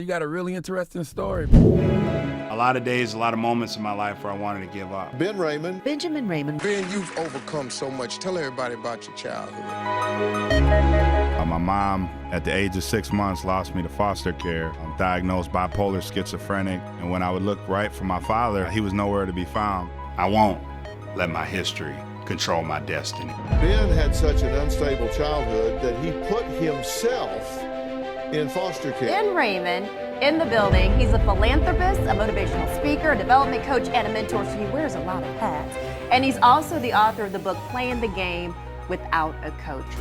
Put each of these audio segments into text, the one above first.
You got a really interesting story. A lot of days, a lot of moments in my life where I wanted to give up. Ben Raymond. Benjamin Raymond. Ben, you've overcome so much. Tell everybody about your childhood. My mom, at the age of 6 months, lost me to foster care. I'm diagnosed bipolar schizophrenic, and when I would look right for my father, he was nowhere to be found. I won't let my history control my destiny. Ben had such an unstable childhood that he put himself in foster care. Ben Raymond in the building. He's a philanthropist, a motivational speaker, a development coach, and a mentor, so he wears a lot of hats. And he's also the author of the book, Playing the Game Without a Coach.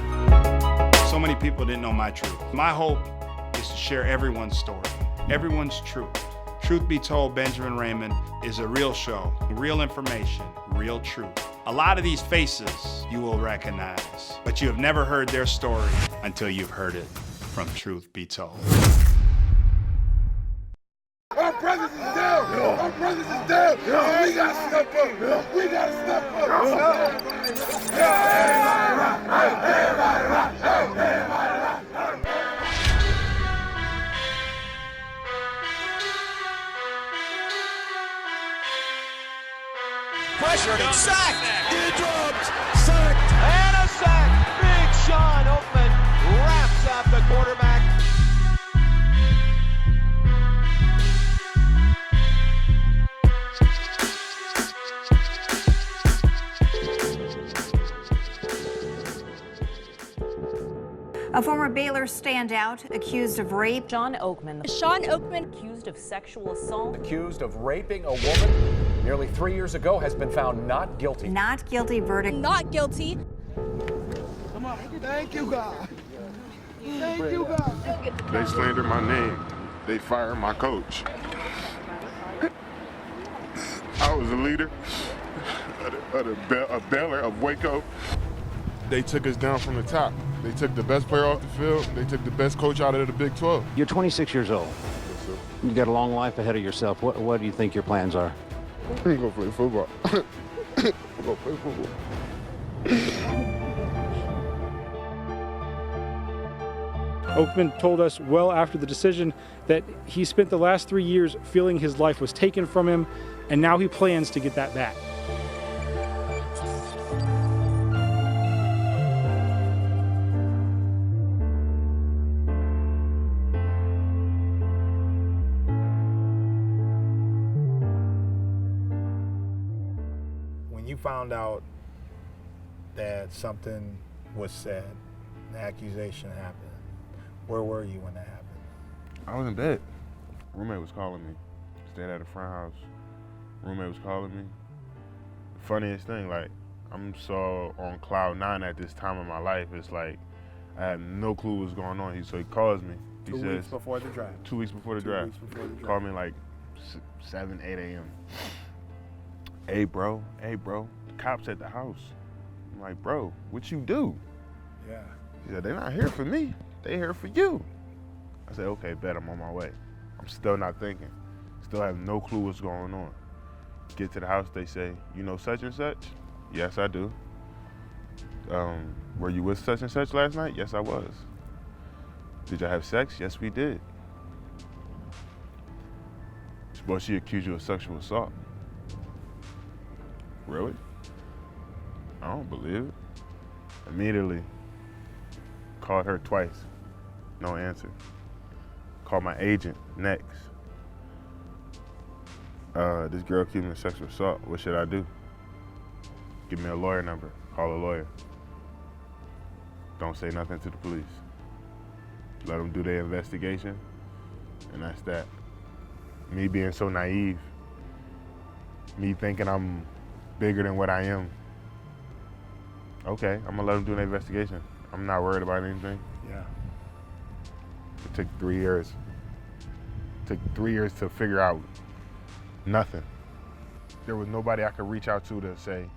So many people didn't know my truth. My hope is to share everyone's story, everyone's truth. Truth be told, Benjamin Raymond is a real show, real information, real truth. A lot of these faces you will recognize, but you have never heard their story until you've heard it from Truth Be Told. Our brothers is down! Our brothers is down! We gotta step up! We gotta step up! Everybody rock! Everybody rock! Everybody rock! Pressured and sacked! Dropped! Sacked! And a sack! Big Shawn Oakman wraps up the quarterback. A former Baylor standout accused of rape. Shawn Oakman. Shawn Oakman, Accused of sexual assault. Accused of raping a woman nearly 3 years ago, has been found not guilty. Not guilty verdict. not guilty. Come on. Thank you, God. Thank you, God. They slander my name. They fire my coach. I was a leader of Baylor, of Waco. They took us down from the top. They took the best player off the field. They took the best coach out of the Big 12. You're 26 years old. Yes, sir. You got a long life ahead of yourself. What do you think your plans are? I'm gonna play football. I'm gonna play football. Oakman told us well after the decision that he spent the last 3 years feeling his life was taken from him, and now he plans to get that back. When you found out that something was said, the accusation happened, where were you when that happened? I was in bed. Roommate was calling me. Stayed at a friend house. Roommate was calling me. The funniest thing, like, I'm so on cloud 9 at this time of my life. It's like I had no clue what's going on. So he calls me. He says, 2 weeks before the draft. 2 weeks before the draft. Called me like 7, 8 a.m. Hey bro, cops at the house. I'm like, bro, what you do? Yeah. He said, they're not here for me. They here for you. I said, okay, bet, I'm on my way. I'm still not thinking. Still have no clue what's going on. Get to the house, they say, you know such and such? Yes, I do. Were you with such and such last night? Yes, I was. Did y'all have sex? Yes, we did. Well, she accused you of sexual assault. Really? I don't believe it. Immediately called her twice, no answer. Called my agent next. This girl accused me of sexual assault. What should I do? Give me a lawyer number. Call a lawyer. Don't say nothing to the police. Let them do their investigation, and that's that. Me being so naive, me thinking I'm bigger than what I am. Okay, I'm gonna let them do an investigation. I'm not worried about anything. Yeah. It took 3 years. It took 3 years to figure out nothing. There was nobody I could reach out to say,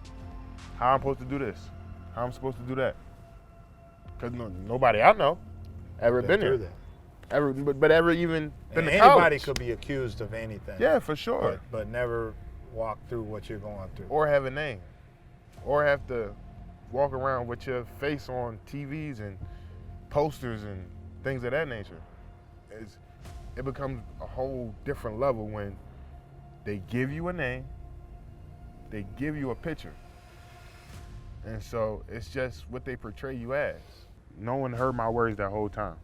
how I'm supposed to do this, how I'm supposed to do that. Because nobody I know ever been there. But ever even been to college. Anybody could be accused of anything. Yeah, for sure. But never walk through what you're going through. Or have a name. Or have to walk around with your face on TVs and posters and things of that nature. it becomes a whole different level when they give you a name, they give you a picture. And so it's just what they portray you as. No one heard my words that whole time.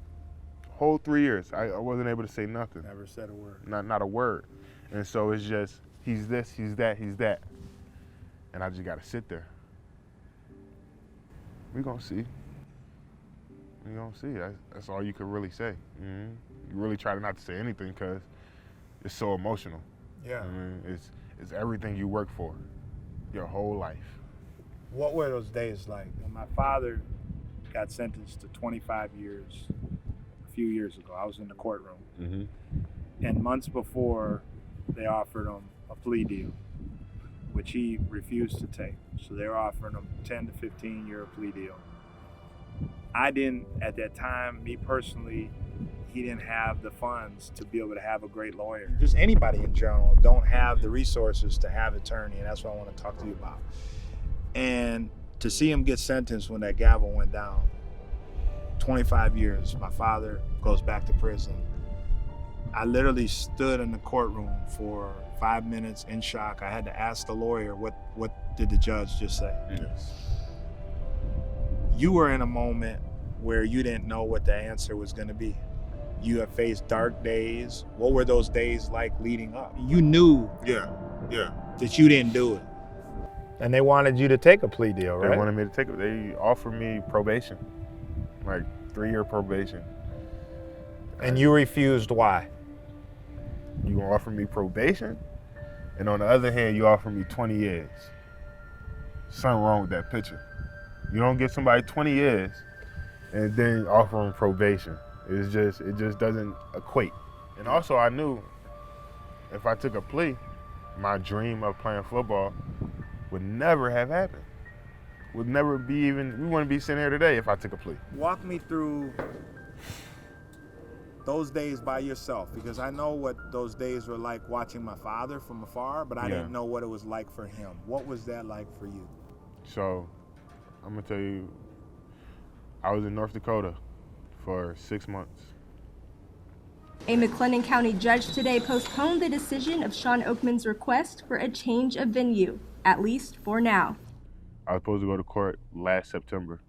Whole 3 years, I wasn't able to say nothing. Never said a word. Not a word. And so it's just, he's this, he's that, he's that. And I just gotta sit there. We gonna see. We gonna see. That's all you can really say. You really try not to say anything because it's so emotional. Yeah. It's everything you work for, your whole life. What were those days like? When my father got sentenced to 25 years a few years ago, I was in the courtroom. And months before, they offered him a plea deal, which he refused to take. So they were offering him 10 to 15-year plea deal. I didn't, at that time, me personally, he didn't have the funds to be able to have a great lawyer. Just anybody in general don't have the resources to have an attorney, and that's what I want to talk to you about. And to see him get sentenced when that gavel went down, 25 years, my father goes back to prison. I literally stood in the courtroom for 5 minutes in shock. I had to ask the lawyer, what did the judge just say? Yes. You were in a moment where you didn't know what the answer was going to be. You have faced dark days. What were those days like leading up? You knew that you didn't do it. And they wanted you to take a plea deal, right? They wanted me to take it. They offered me probation, like 3-year probation. And you refused, why? You gonna offer me probation? And on the other hand, you offer me 20 years. Something wrong with that picture. You don't give somebody 20 years and then offer them probation. It just doesn't equate. And also I knew if I took a plea, my dream of playing football would never have happened. Would never be even, we wouldn't be sitting here today if I took a plea. Walk me through those days by yourself, because I know what those days were like watching my father from afar, but I didn't know what it was like for him. What was that like for you? So, I'm gonna tell you, I was in North Dakota for 6 months. A McLennan County judge today postponed the decision of Shawn Oakman's request for a change of venue, at least for now. I was supposed to go to court last September.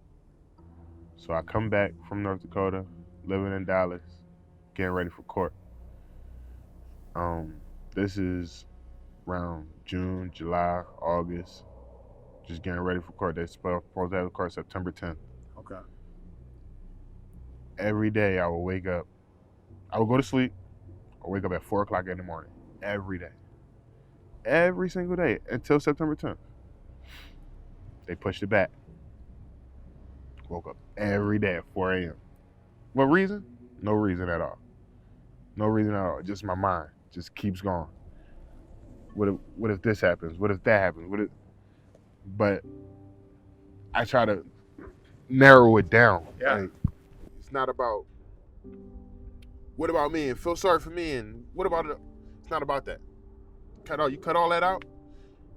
So I come back from North Dakota, living in Dallas, getting ready for court. This is around June, July, August, just getting ready for court. They're supposed to have the court September 10th. Okay. Every day I would wake up, I would go to sleep, I wake up at 4 o'clock in the morning, every day. Every single day until September 10th. They pushed it back. Woke up every day at 4 a.m. What reason? No reason at all. No reason at all. Just my mind just keeps going. What if this happens? What if that happens? But I try to narrow it down. Yeah. Like, it's not about what about me and feel sorry for me and what about it? It's not about that. You cut all that out,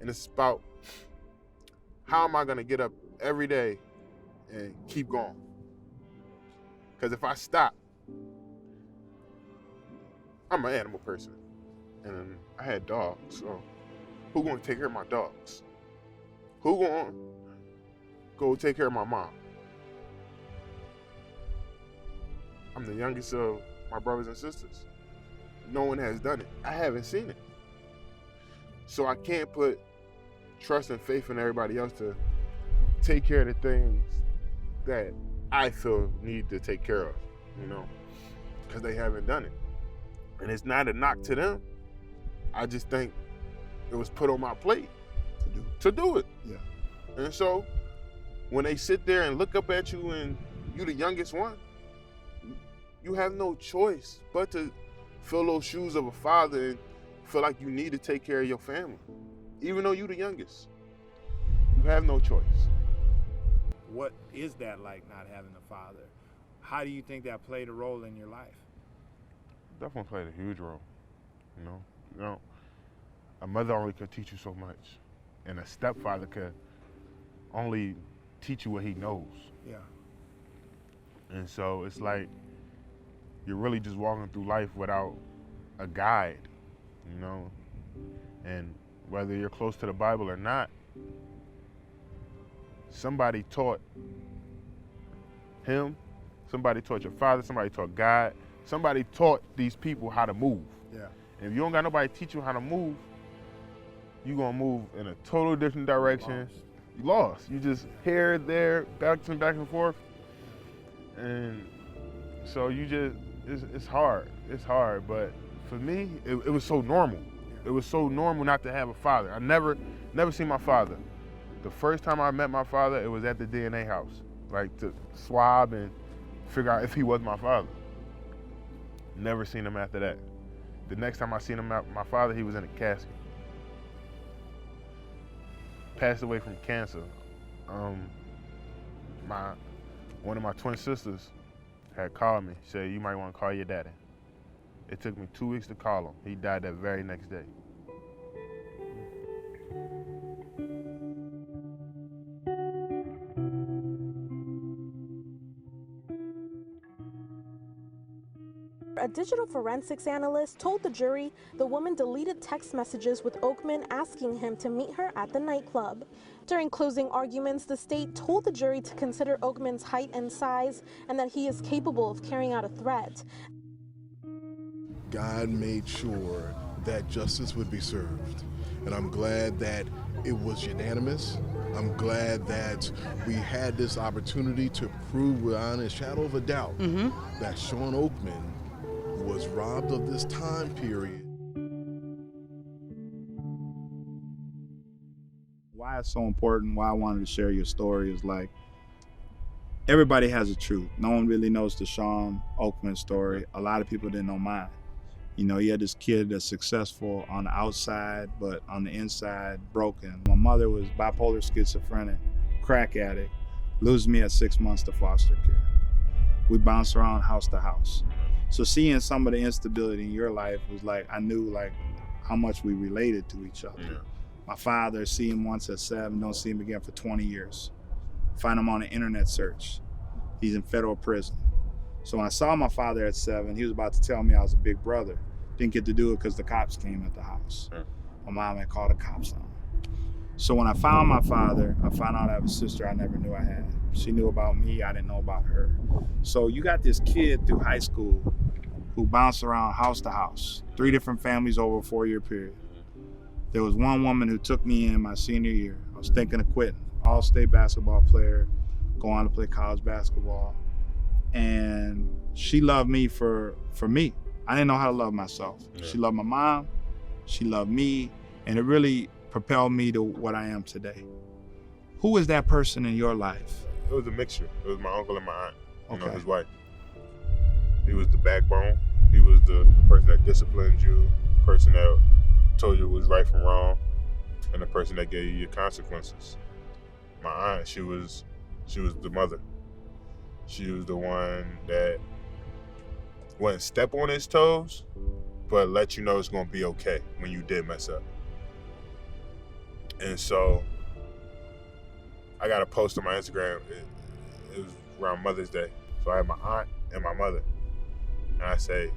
and it's about how am I gonna get up every day and keep going? Because if I stop, I'm an animal person, and I had dogs, so who gonna take care of my dogs? Who gonna go take care of my mom? I'm the youngest of my brothers and sisters. No one has done it. I haven't seen it. So I can't put trust and faith in everybody else to take care of the things that I feel need to take care of, because they haven't done it. And it's not a knock to them. I just think it was put on my plate to do it. Yeah. And so when they sit there and look up at you and you the youngest one, you have no choice but to fill those shoes of a father and feel like you need to take care of your family, even though you the youngest. You have no choice. What is that like, not having a father? How do you think that played a role in your life? Definitely played a huge role. A mother only could teach you so much, and a stepfather could only teach you what he knows. Yeah. And so it's like you're really just walking through life without a guide, you know? And whether you're close to the Bible or not, somebody taught him, somebody taught your father, somebody taught God, somebody taught these people how to move. Yeah. And if you don't got nobody teach you how to move, you're gonna move in a total different direction. You lost. You just here, there, back and forth. And so you just, it's hard. It's hard, but for me, it was so normal. It was so normal not to have a father. I never seen my father. The first time I met my father, it was at the DNA house, like to swab and figure out if he was my father. Never seen him after that. The next time I seen him, my father, he was in a casket. Passed away from cancer. One of my twin sisters had called me, said, you might want to call your daddy. It took me 2 weeks to call him. He died that very next day. A digital forensics analyst told the jury the woman deleted text messages with Oakman asking him to meet her at the nightclub. During closing arguments, the state told the jury to consider Oakman's height and size and that he is capable of carrying out a threat. God made sure that justice would be served. And I'm glad that it was unanimous. I'm glad that we had this opportunity to prove beyond a shadow of a doubt that Shawn Oakman was robbed of this time period. Why it's so important, why I wanted to share your story is like, everybody has a truth. No one really knows the Shawn Oakman story. A lot of people didn't know mine. You know, you had this kid that's successful on the outside, but on the inside, broken. My mother was bipolar schizophrenic, crack addict, losing me at 6 months to foster care. We bounced around house to house. So seeing some of the instability in your life was like, I knew like how much we related to each other. Yeah. My father, see him once at 7, don't see him again for 20 years. Find him on an internet search. He's in federal prison. So when I saw my father at 7, he was about to tell me I was a big brother. Didn't get to do it because the cops came at the house. Yeah. My mom had called the cops on him. So when I found my father, I found out I have a sister I never knew I had. She knew about me, I didn't know about her. So you got this kid through high school who bounced around house to house, 3 different families over a 4-year period. There was one woman who took me in my senior year. I was thinking of quitting. All-state basketball player, go on to play college basketball. And she loved me for me. I didn't know how to love myself. Yeah. She loved my mom, she loved me, and it really propelled me to what I am today. Who is that person in your life? It was a mixture. It was my uncle and my aunt, you know, his wife. He was the backbone. He was the person that disciplined you, the person that told you what was right from wrong, and the person that gave you your consequences. My aunt, she was the mother. She was the one that wouldn't step on his toes, but let you know it's gonna be okay when you did mess up. And so I got a post on my Instagram. It was around Mother's Day. So I had my aunt and my mother. And I say,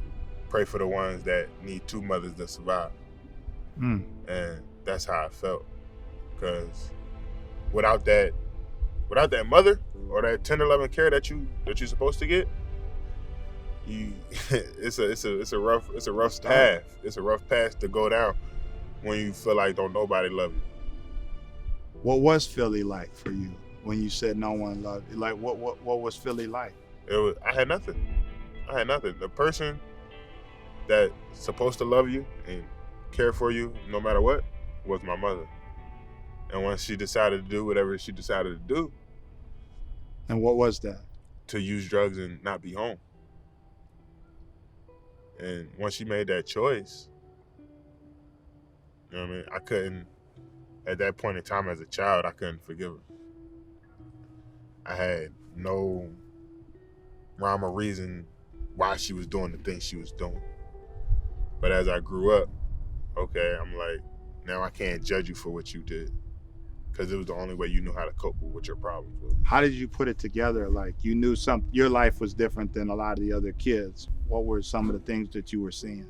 pray for the ones that need 2 mothers to survive. And that's how I felt. Because without that mother or that 10 or 11 care that you're supposed to get, it's a rough path. It's a rough path to go down when you feel like don't nobody love you. What was Philly like for you when you said no one loved you? Like what was Philly like? I had nothing. The person that's supposed to love you and care for you no matter what was my mother. And when she decided to do whatever she decided to do. And what was that? To use drugs and not be home. And once she made that choice, you know what I mean? I couldn't, at that point in time as a child, I couldn't forgive her. I had no rhyme or reason why she was doing the things she was doing. But as I grew up, okay, I'm like, now I can't judge you for what you did. because it was the only way you knew how to cope with what your problems were. How did you put it together? Like, you knew your life was different than a lot of the other kids. What were some of the things that you were seeing?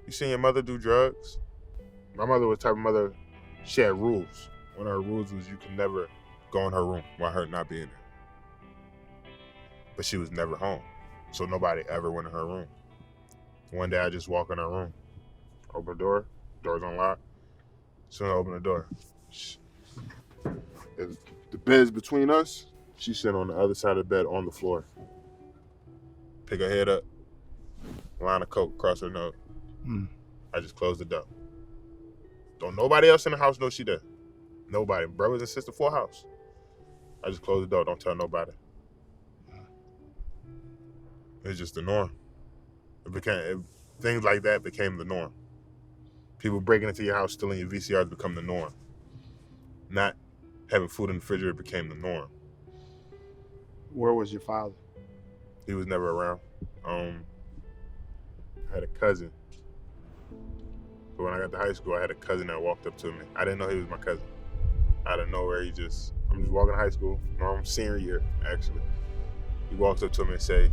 You seen your mother do drugs? My mother was the type of mother, she had rules. One of her rules was you could never go in her room while her not being there. But she was never home, so nobody ever went in her room. One day I just walk in her room, open the door, door's unlocked. Soon I open the door. If the bed's between us, she sit on the other side of the bed on the floor. Pick her head up, line of coke across her nose. I just close the door. Don't nobody else in the house know she there. Nobody. Brothers and sisters, full house. I just close the door. Don't tell nobody. It's just the norm. Things like that became the norm. People breaking into your house, stealing your VCRs become the norm. Not having food in the refrigerator became the norm. Where was your father? He was never around. I had a cousin. But when I got to high school, I had a cousin that walked up to me. I didn't know he was my cousin. Out of nowhere, I'm just walking to high school, normal senior year, actually. He walks up to me and say,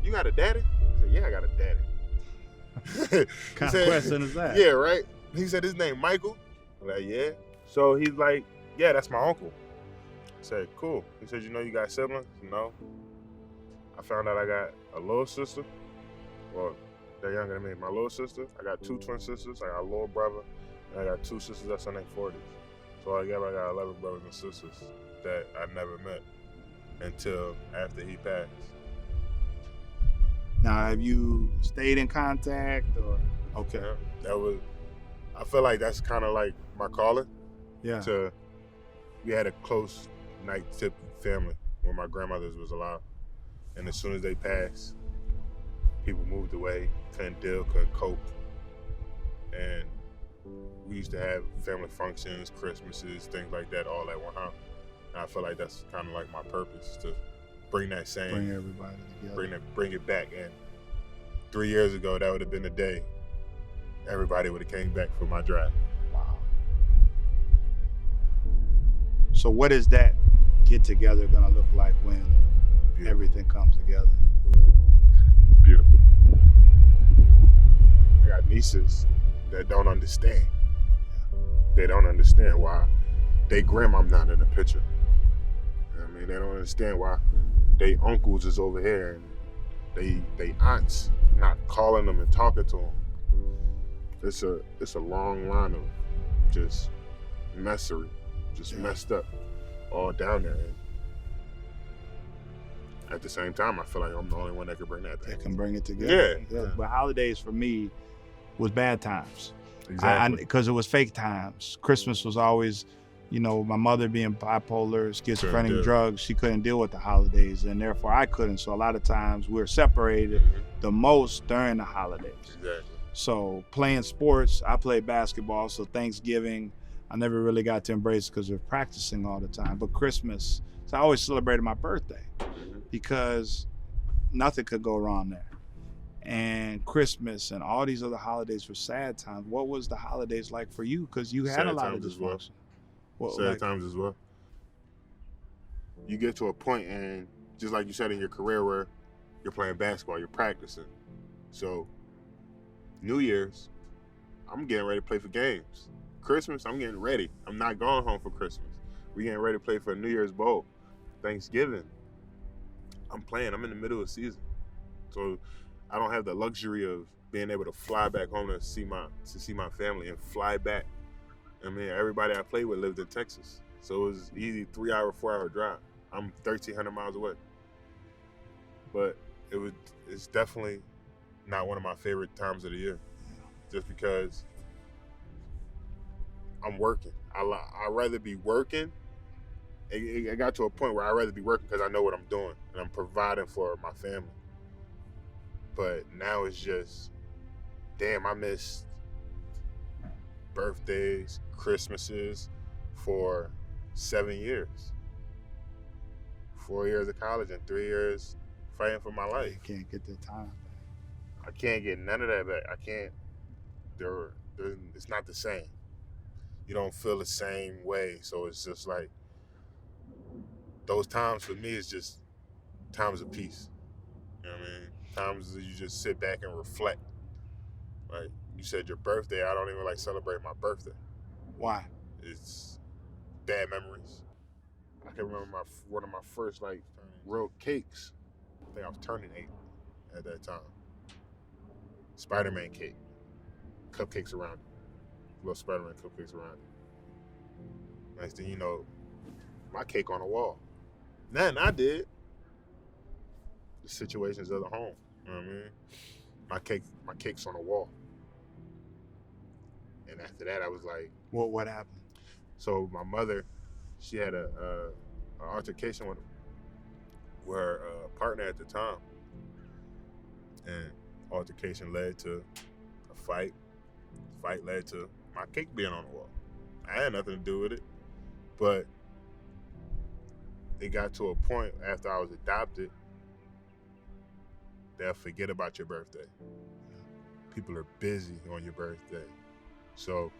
"You got a daddy?" I said, "Yeah, I got a daddy." Kind of question is that? Yeah, right? He said, "His name Michael?" I'm like, "Yeah." So he's like, "Yeah, that's my uncle." I said, "Cool." He said, "You know you got siblings?" No. I found out I got a little sister. Well, they're younger than me. My little sister, I got 2 twin sisters, I got a little brother, and I got 2 sisters that's in their 40s. So altogether, I got 11 brothers and sisters that I never met until after he passed. Now, have you stayed in contact or? Okay. Yeah, I feel like that's kind of like my calling. Yeah. We had a close night-tip family when my grandmothers was alive. And as soon as they passed, people moved away, couldn't cope. And we used to have family functions, Christmases, things like that, all at one house. And I feel like that's kind of like my purpose, to bring that same, bring everybody together, bring it back. And 3 years ago, that would have been the day everybody would have came back for my drive. Wow. So what is that get together gonna look like when everything comes together? Beautiful. I got nieces that don't understand. They don't understand why they grandma's not in the picture. You know what I mean, they don't understand why they uncles is over here and they aunts not calling them and talking to them. It's a long line of just messery, just messed up all down there. And at the same time, I feel like I'm the only one that can bring that back. That can bring it together. Yeah. But holidays for me was bad times. Exactly. Because it was fake times. Christmas was always, my mother being bipolar, schizophrenic, drugs, she couldn't deal with the holidays, and therefore I couldn't. So a lot of times we were separated the most during the holidays. Exactly. So playing sports, I played basketball, so Thanksgiving, I never really got to embrace because we were practicing all the time. But Christmas, so I always celebrated my birthday because nothing could go wrong there. And Christmas and all these other holidays were sad times. What was the holidays like for you? Because you had a lot of dysfunction. Sad times as well. You get to a point, and just like you said in your career, where you're playing basketball, you're practicing. So New Year's, I'm getting ready to play for games. Christmas, I'm getting ready. I'm not going home for Christmas. We're getting ready to play for a New Year's Bowl. Thanksgiving, I'm playing. I'm in the middle of the season. So I don't have the luxury of being able to fly back home to see my family and fly back. I mean, everybody I played with lived in Texas. So it was easy 3-hour, 4-hour drive. I'm 1,300 miles away. But it's definitely not one of my favorite times of the year. Just because I'm working. I'd rather be working. It got to a point where I'd rather be working because I know what I'm doing and I'm providing for my family. But now it's just, damn, I missed birthdays, Christmases for 7 years. 4 years of college and 3 years fighting for my life. You can't get the time back. I can't get none of that back. I can't. It's not the same. you don't feel the same way. So it's just like, those times for me is just times of peace. You know what I mean? Times that you just sit back and reflect. Like you said, your birthday, I don't even like celebrate my birthday. Why? It's bad memories. I can remember one of my first like real cakes. I think I was turning 8 at that time. Spider-Man cake. Cupcakes around it. Little Spider-Man cupcakes around it. Next thing you know, my cake on the wall. Nothing I did. The situations of the home. You know what I mean? My cake's on the wall. And after that, I was like, what happened? So my mother, she had an altercation with her partner at the time. And altercation led to a fight. Fight led to my cake being on the wall. I had nothing to do with it. But it got to a point after I was adopted, they'll forget about your birthday. People are busy on your birthday. So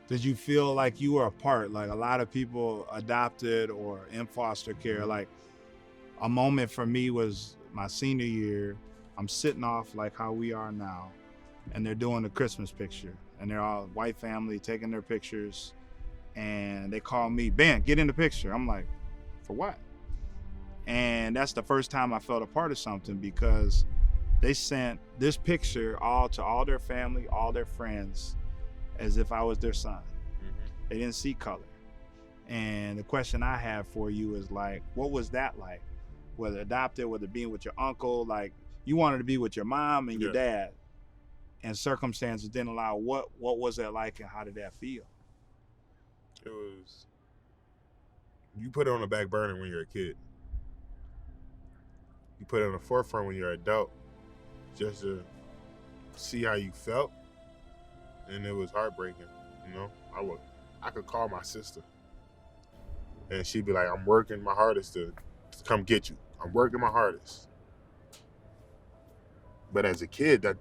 did you feel like you were a part? Like a lot of people adopted or in foster care, like a moment for me was my senior year. I'm sitting off like how we are now, and they're doing the Christmas picture, and they're all white family taking their pictures, and they call me, Ben, get in the picture. I'm like, for what? And that's the first time I felt a part of something, because they sent this picture all to all their family, all their friends, as if I was their son. They didn't see color. And the question I have for you is like, what was that like? Whether adopted, whether being with your uncle, like you wanted to be with your mom and your dad, and circumstances didn't allow. What was that like, and how did that feel? it was, you put it on the back burner when you're a kid. You put it on the forefront when you're an adult, just to see how you felt. And it was heartbreaking, you know? I could call my sister, and she'd be like, I'm working my hardest to come get you. I'm working my hardest. But as a kid, that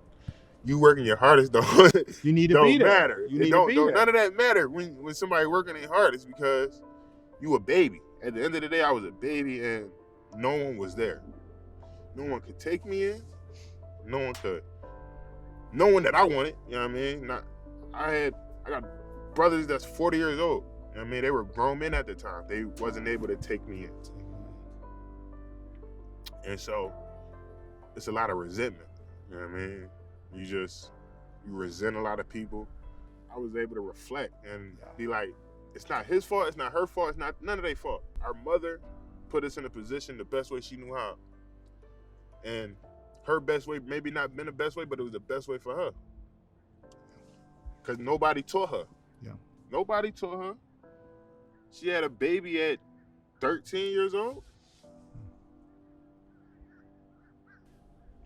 you working your hardest don't you need to don't be there. matter. You need don't, to be don't there. None of that matter when somebody working their hardest, because you a baby. At the end of the day, I was a baby, and no one was there. No one could take me in. No one that I wanted. You know what I mean? I got brothers that's 40 years old. You know what I mean? They were grown men at the time. They wasn't able to take me in. And so it's a lot of resentment. You know what I mean? You resent a lot of people. I was able to reflect and be like, it's not his fault, it's not her fault, it's not none of their fault. Our mother put us in a position the best way she knew how. And her best way, maybe not been the best way, but it was the best way for her. Because nobody taught her. Yeah. Nobody taught her. She had a baby at 13 years old.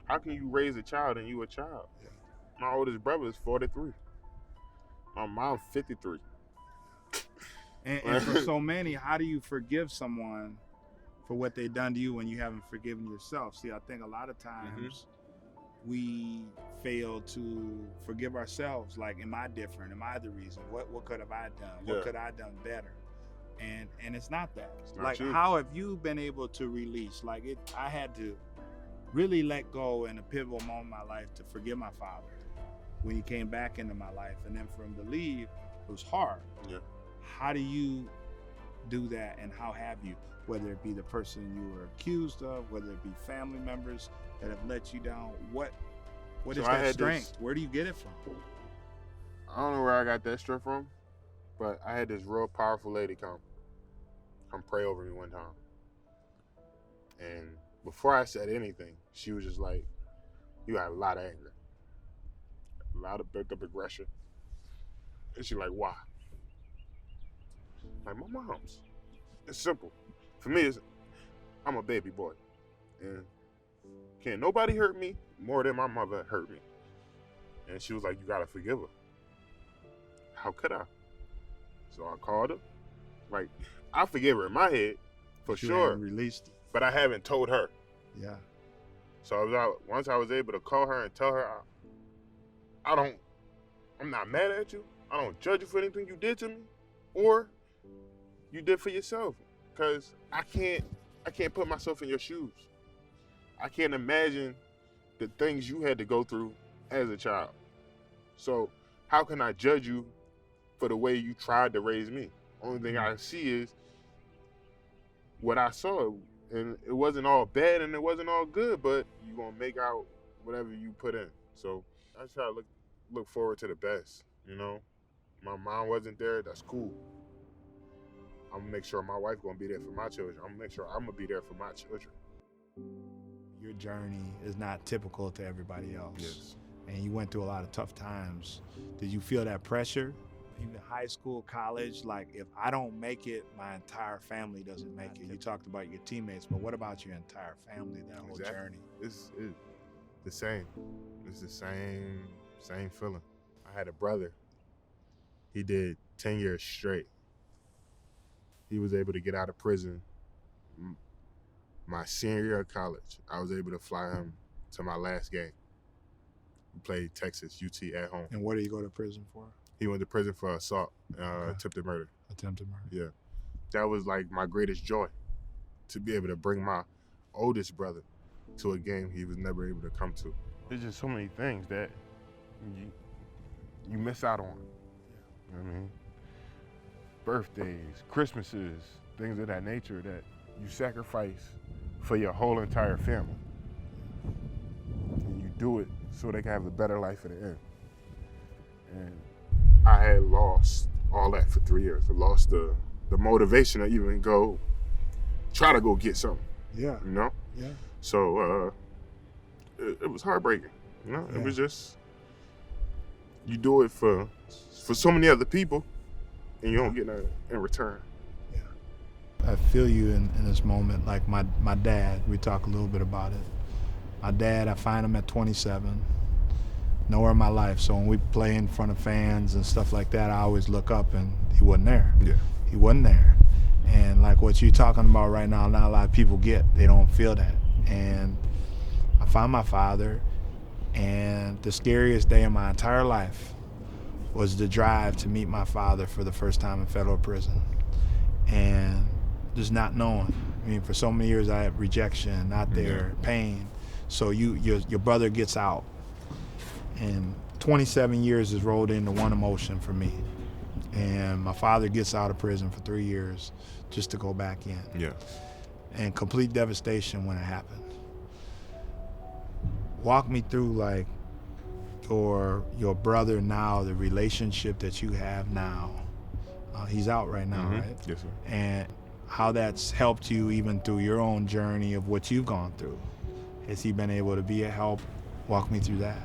How can you raise a child and you a child? Yeah. My oldest brother is 43. My mom's 53. And for so many, how do you forgive someone for what they've done to you when you haven't forgiven yourself? See, I think a lot of times we fail to forgive ourselves. Like, am I different? Am I the reason? What could have I done? What could I have done better? And it's not that. It's not like, how have you been able to release? Like, I had to really let go in a pivotal moment in my life to forgive my father when he came back into my life. And then for him to leave, it was hard. Yeah. How do you do that, and how have you? Whether it be the person you were accused of, whether it be family members that have let you down, what is that strength? Where do you get it from? I don't know where I got that strength from, but I had this real powerful lady come pray over me one time. And before I said anything, she was just like, you have a lot of anger, a lot of built up aggression. And she's like, why? Like, my mom's. It's simple. For me, I'm a baby boy. And can't nobody hurt me more than my mother hurt me. And she was like, you gotta forgive her. How could I? So I called her. Like, I forgive her in my head, for sure. Released it. But I haven't told her. Yeah. So once I was able to call her and tell her, I'm not mad at you, I don't judge you for anything you did to me or you did for yourself. Because I can't put myself in your shoes. I can't imagine the things you had to go through as a child. So how can I judge you for the way you tried to raise me? Only thing I see is what I saw. And it wasn't all bad and it wasn't all good, but you're going to make out whatever you put in. So I try to look forward to the best, you know? My mom wasn't there, that's cool. I'm gonna make sure my wife gonna be there for my children. I'm gonna make sure I'm gonna be there for my children. Your journey is not typical to everybody else. Yes. And you went through a lot of tough times. Did you feel that pressure? Even high school, college, like if I don't make it, my entire family doesn't make it. You talked about your teammates, but what about your entire family, that whole journey? It's the same. It's the same feeling. I had a brother. He did 10 years straight. He was able to get out of prison my senior year of college. I was able to fly him to my last game. We played Texas, UT at home. And what did he go to prison for? He went to prison for assault, attempted murder. Attempted murder. Yeah. That was like my greatest joy, to be able to bring my oldest brother to a game he was never able to come to. There's just so many things that you miss out on. You know what I mean? Birthdays, Christmases, things of that nature that you sacrifice for your whole entire family. And you do it so they can have a better life at the end. And I had lost all that for 3 years. I lost the motivation to even try to go get something. Yeah. You know? Yeah. So it was heartbreaking. You know? Yeah. It was just, you do it for so many other people and you don't get nothing in return. I feel you in this moment. Like my dad, we talk a little bit about it. My dad, I find him at 27, nowhere in my life. So when we play in front of fans and stuff like that, I always look up and he wasn't there. Yeah. He wasn't there. And like what you're talking about right now, not a lot of people they don't feel that. And I find my father, and the scariest day of my entire life was the drive to meet my father for the first time in federal prison. And just not knowing. I mean, for so many years I had rejection, not there, pain. So your brother gets out, and 27 years is rolled into one emotion for me. And my father gets out of prison for 3 years just to go back in. Yeah. And complete devastation when it happened. Walk me through like your brother now, the relationship that you have now. He's out right now, right? Yes, sir. And how that's helped you even through your own journey of what you've gone through. Has he been able to be a help? Walk me through that.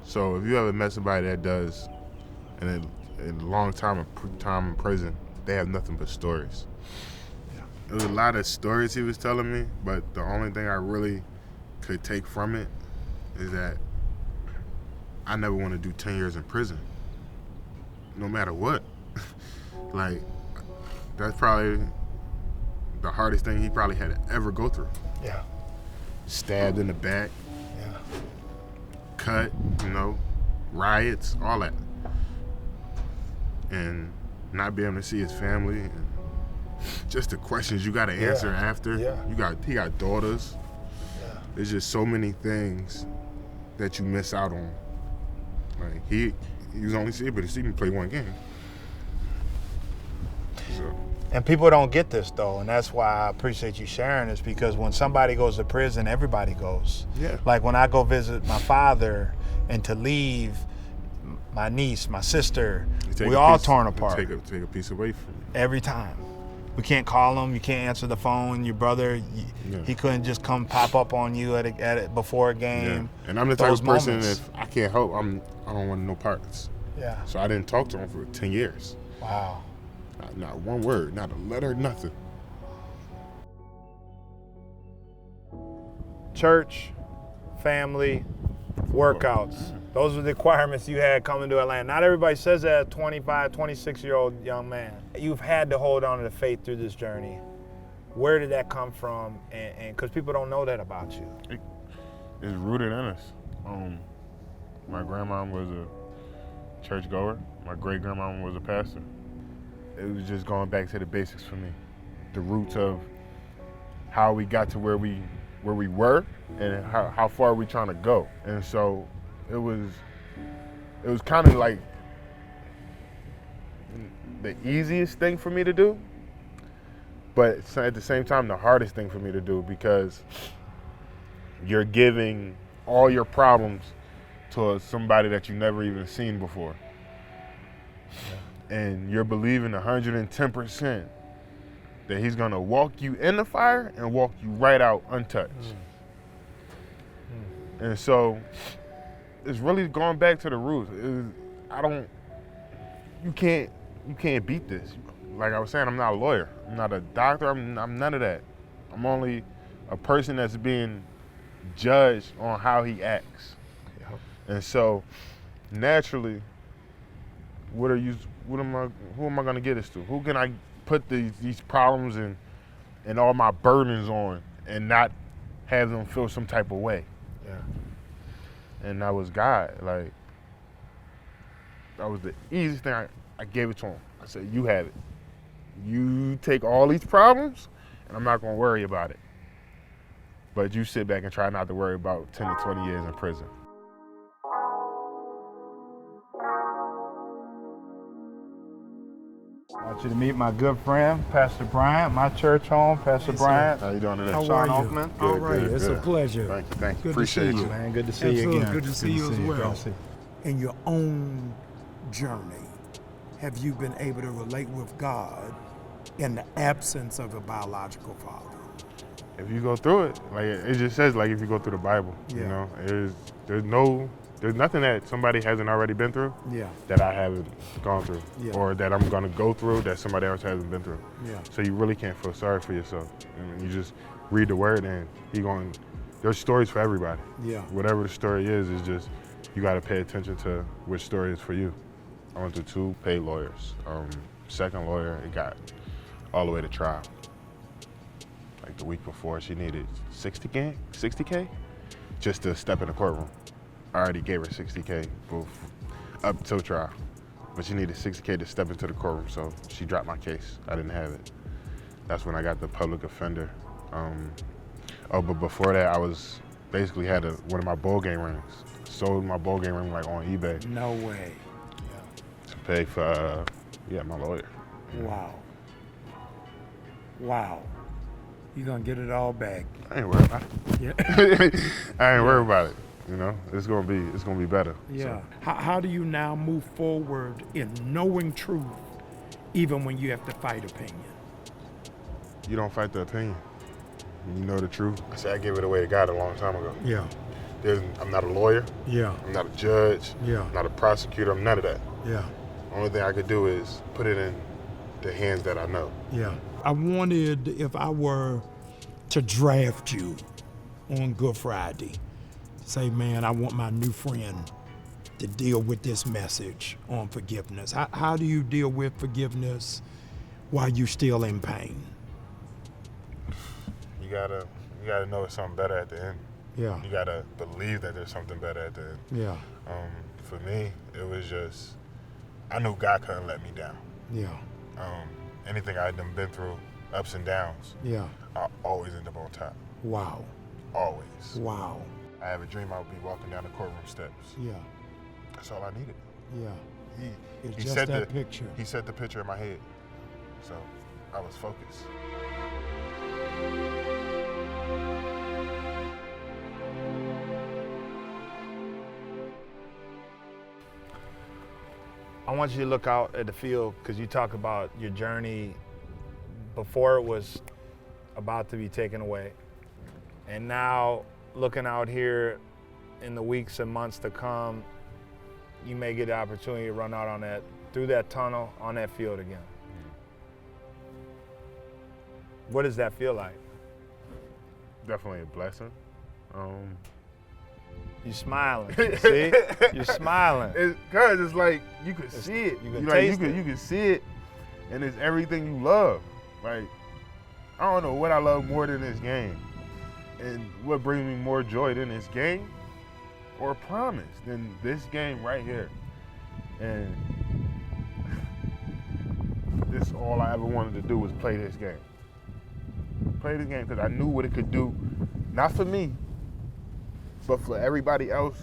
So if you ever met somebody that does, and in a long time in prison, they have nothing but stories. Yeah. There was a lot of stories he was telling me, but the only thing I really could take from it is that I never want to do 10 years in prison, no matter what. Like, that's probably the hardest thing he probably had to ever go through. Yeah. Stabbed in the back. Yeah. Cut, riots, all that. And not being able to see his family, and just the questions you got to answer after. Yeah. He got daughters. Yeah. There's just so many things that you miss out on. Like he was only able to see me play one game. So. And people don't get this though, and that's why I appreciate you sharing this, because when somebody goes to prison, everybody goes. Yeah. Like when I go visit my father, and to leave my niece, my sister, we all torn apart. Take a piece away from you. Every time. We can't call him, you can't answer the phone, your brother, he couldn't just come pop up on you before a game. Yeah. And I'm the type of person, moments. if I can't help, I don't want no parts. Yeah. So I didn't talk to him for 10 years. Wow. Not one word, not a letter, nothing. Church, family, workouts. Those were the requirements you had coming to Atlanta. Not everybody says that as a 25, 26-year-old young man. You've had to hold on to the faith through this journey. Where did that come from? And because people don't know that about you. It's rooted in us. My grandma was churchgoer. My great-grandmama was a pastor. It was just going back to the basics for me. The roots of how we got to where we were and how far we trying to go. And so it was kind of like the easiest thing for me to do, but at the same time the hardest thing for me to do, because you're giving all your problems to somebody that you never even seen before. And you're believing 110% that he's gonna walk you in the fire and walk you right out untouched. And so it's really going back to the roots. You can't beat this. Like I was saying, I'm not a lawyer. I'm not a doctor. I'm none of that. I'm only a person that's being judged on how he acts. And so naturally, who am I gonna get this to? Who can I put these problems and all my burdens on and not have them feel some type of way? Yeah. And that was God. Like, that was the easiest thing. I gave it to him. I said, you have it. You take all these problems, and I'm not gonna worry about it. But you sit back and try not to worry about 10 to 20 years in prison. I want you to meet my good friend, Pastor Bryant, my church home, Pastor Bryant. How you doing today? Shawn Oakman. Good, good, It's good. a pleasure. Thank you. Good Appreciate to see you. you, Man, good to see Absolutely. you again. Good to see you as well. Good to see you. In your own journey, have you been able to relate with God in the absence of a biological father? If you go through it, like it just says, like if you go through the Bible, you know, there's nothing that somebody hasn't already been through that I haven't gone through, or that I'm gonna go through that somebody else hasn't been through. So you really can't feel sorry for yourself. I mean, you just read the word and there's stories for everybody. Whatever the story is just, you gotta pay attention to which story is for you. I went through 2 paid lawyers. Second lawyer, it got all the way to trial. Like the week before, she needed $60K just to step in the courtroom. I already gave her $60K up till trial, but she needed $60K to step into the courtroom, so she dropped my case. I didn't have it. That's when I got the public offender. But before that, I was basically had one of my bowl game rings. Sold my bowl game ring like on eBay. No way. To pay for my lawyer. Wow. Wow. You're gonna get it all back. I ain't worried about it. I ain't worried about it. You know, it's gonna be better. Yeah. So. How do you now move forward in knowing truth, even when you have to fight opinion? You don't fight the opinion. You know the truth. I said I gave it away to God a long time ago. Yeah. I'm not a lawyer. Yeah. I'm not a judge. Yeah. I'm not a prosecutor. I'm none of that. Yeah. The only thing I could do is put it in the hands that I know. Yeah. I wanted, if I were to draft you on Good Friday, say, man, I want my new friend to deal with this message on forgiveness. How do you deal with forgiveness while you're still in pain? You gotta know it's something better at the end. Yeah. You gotta believe that there's something better at the end. Yeah. For me, it was just, I knew God couldn't let me down. Yeah. Anything I had been through, ups and downs, Yeah. I always end up on top. Wow. Always. Wow. I have a dream I would be walking down the courtroom steps. Yeah. That's all I needed. Yeah. It's He just set that picture. He set the picture in my head. So I was focused. I want you to look out at the field, because you talk about your journey before it was about to be taken away. And now, looking out here in the weeks and months to come, you may get the opportunity to run out through that tunnel on that field again. What does that feel like? Definitely a blessing. You're smiling, see? You're smiling. Cause it's like you could see it. You can taste it. You can see it, and it's everything you love. Like, I don't know what I love more than this game, and what brings me more joy than this game, or promise, than this game right here. And this all I ever wanted to do was play this game. Play this game because I knew what it could do, not for me, but for everybody else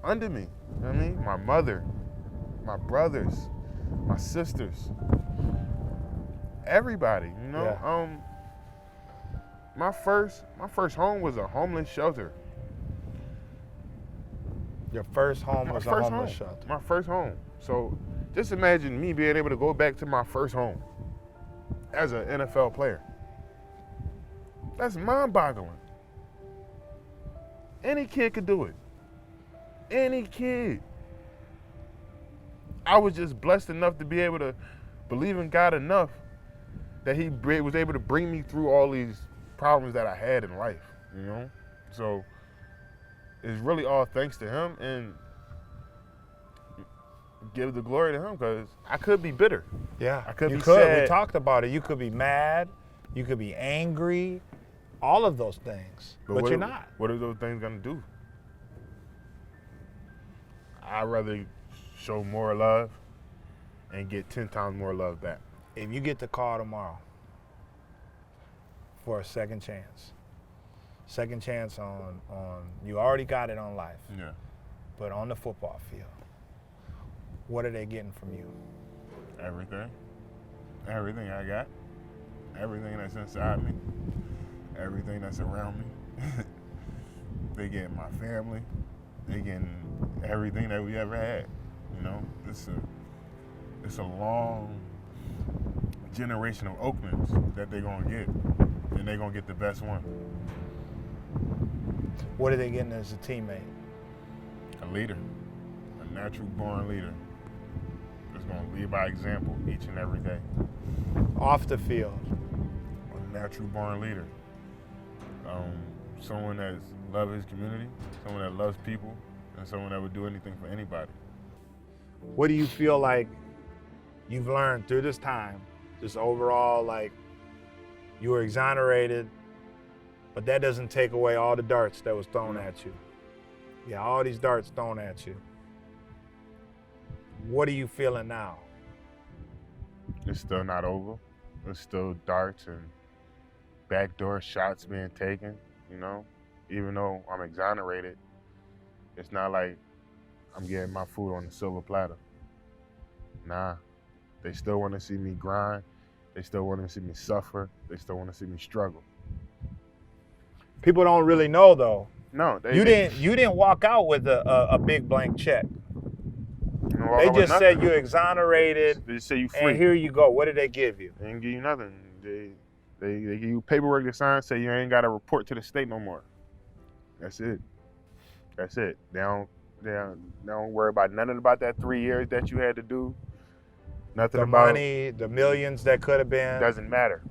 under me. You know what I mean? My mother, my brothers, my sisters, everybody, you know? Yeah. My first home was a homeless shelter. Your first home was a homeless shelter. My first home. So just imagine me being able to go back to my first home as an NFL player. That's mind-boggling. Any kid could do it. Any kid. I was just blessed enough to be able to believe in God enough that he was able to bring me through all these problems that I had in life, you know? So it's really all thanks to him, and give the glory to him, because I could be bitter. Yeah, I could you be could. sad. We talked about it. You could be mad. You could be angry. All of those things, but you're not. What are those things gonna do? I'd rather show more love and get 10 times more love back. If you get the call tomorrow for a second chance on you already got it on life, yeah, but on the football field, what are they getting from you? Everything. Everything I got. Everything that's inside me. Everything that's around me. They getting my family. They getting everything that we ever had. You know, it's a long generation of Oakmans that they're gonna get, and they're gonna get the best one. What are they getting as a teammate? A leader, a natural born leader. That's gonna lead by example each and every day. Off the field. A natural born leader. Someone that loves his community, someone that loves people, and someone that would do anything for anybody. What do you feel like you've learned through this time, just overall, like you were exonerated, but that doesn't take away all the darts that was thrown at you. Yeah, all these darts thrown at you. What are you feeling now? It's still not over. There's still darts and backdoor shots being taken, you know? Even though I'm exonerated, it's not like I'm getting my food on the silver platter. Nah, they still want to see me grind. They still want to see me suffer. They still want to see me struggle. People don't really know though. No, you didn't walk out with a big blank check. They just said you're exonerated. They just say you free. And here you go. What did they give you? They didn't give you nothing. They give you paperwork to sign, say you ain't got to report to the state no more. That's it. That's it. They don't worry about nothing about that 3 years that you had to do. Nothing about the money, the millions that could have been. Doesn't matter.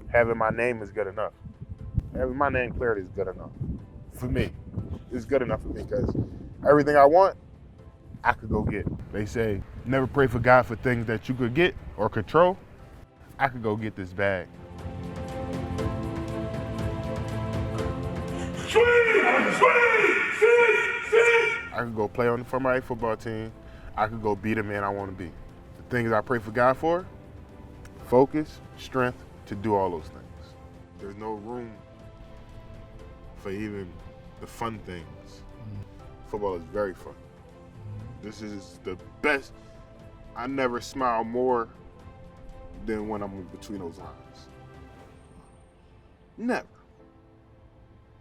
Having my name is good enough. Having my name cleared is good enough. For me, it's good enough for me, because everything I want, I could go get. They say, never pray for God for things that you could get or control. I could go get this bag. I could go play on the Fun football team. I could go be the man I want to be. The things I pray for God for, focus, strength to do all those things. There's no room for even the fun things. Football is very fun. This is the best. I never smile more than when I'm between those lines. Never.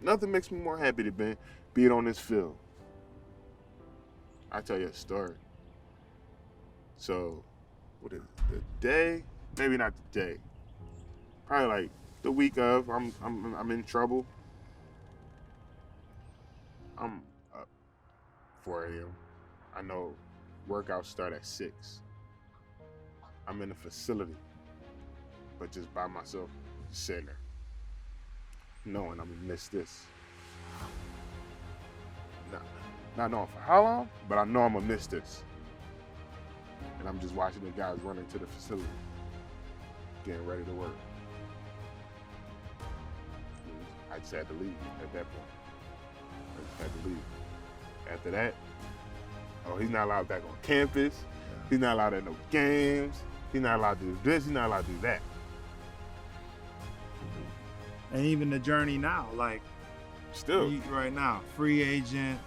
Nothing makes me more happy than being on this field. I'll tell you a story. So, what is it? The day? Maybe not the day. Probably like the week of. I'm in trouble. I'm up 4 a.m. I know workouts start at 6. I'm in the facility, but just by myself, sitting there, knowing I'm gonna miss this. Not knowing for how long, but I know I'm gonna miss this. And I'm just watching the guys running to the facility, getting ready to work. I just had to leave at that point. I just had to leave. After that, Oh, he's not allowed back on campus. He's not allowed at no games. He's not allowed to do this. He's not allowed to do that. And even the journey now, like, still right now, free agent,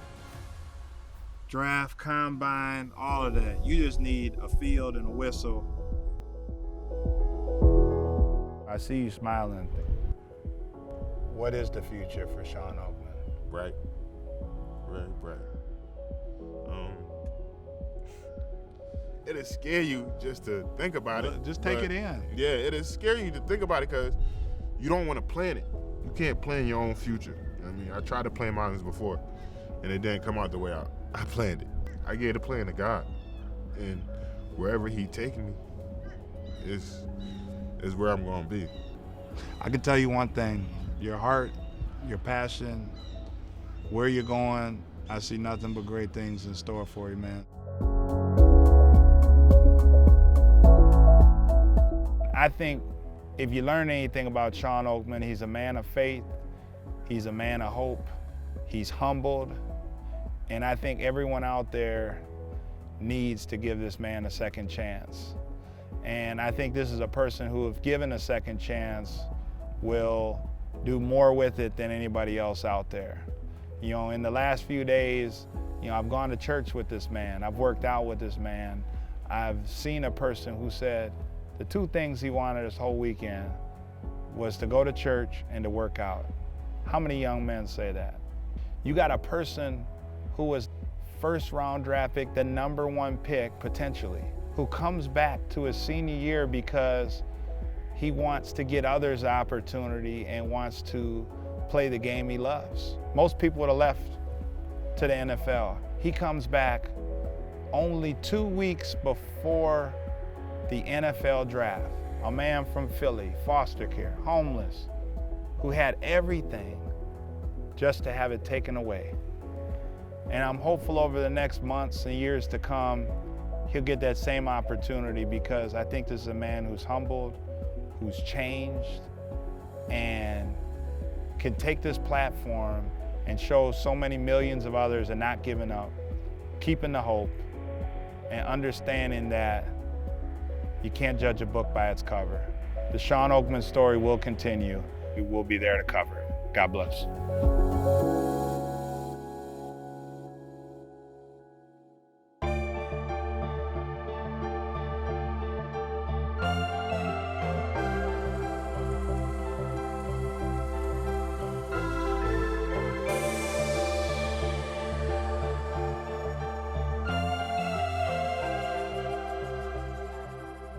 draft, combine, all of that. You just need a field and a whistle. I see you smiling. What is the future for Shawn Oakman? Right. It'll scare you just to think about it. Just take it in. Yeah, it'll scare you to think about it because you don't want to plan it. You can't plan your own future. I mean, I tried to plan mine before, and it didn't come out the way I planned it. I gave the plan to God, and wherever He taking me is where I'm going to be. I can tell you one thing: your heart, your passion, where you're going. I see nothing but great things in store for you, man. I think if you learn anything about Shawn Oakman, he's a man of faith, he's a man of hope, he's humbled, and I think everyone out there needs to give this man a second chance. And I think this is a person who, if given a second chance, will do more with it than anybody else out there. You know, in the last few days, you know, I've gone to church with this man, I've worked out with this man, I've seen a person who said, the two things he wanted this whole weekend was to go to church and to work out. How many young men say that? You got a person who was first round draft pick, the #1 pick potentially, who comes back to his senior year because he wants to get others opportunity and wants to play the game he loves. Most people would have left to the NFL. He comes back only 2 weeks before the NFL draft, a man from Philly, foster care, homeless, who had everything just to have it taken away. And I'm hopeful over the next months and years to come, he'll get that same opportunity because I think this is a man who's humbled, who's changed, and can take this platform and show so many millions of others and not giving up, keeping the hope, and understanding that you can't judge a book by its cover. The Shawn Oakman story will continue. We will be there to cover it. God bless.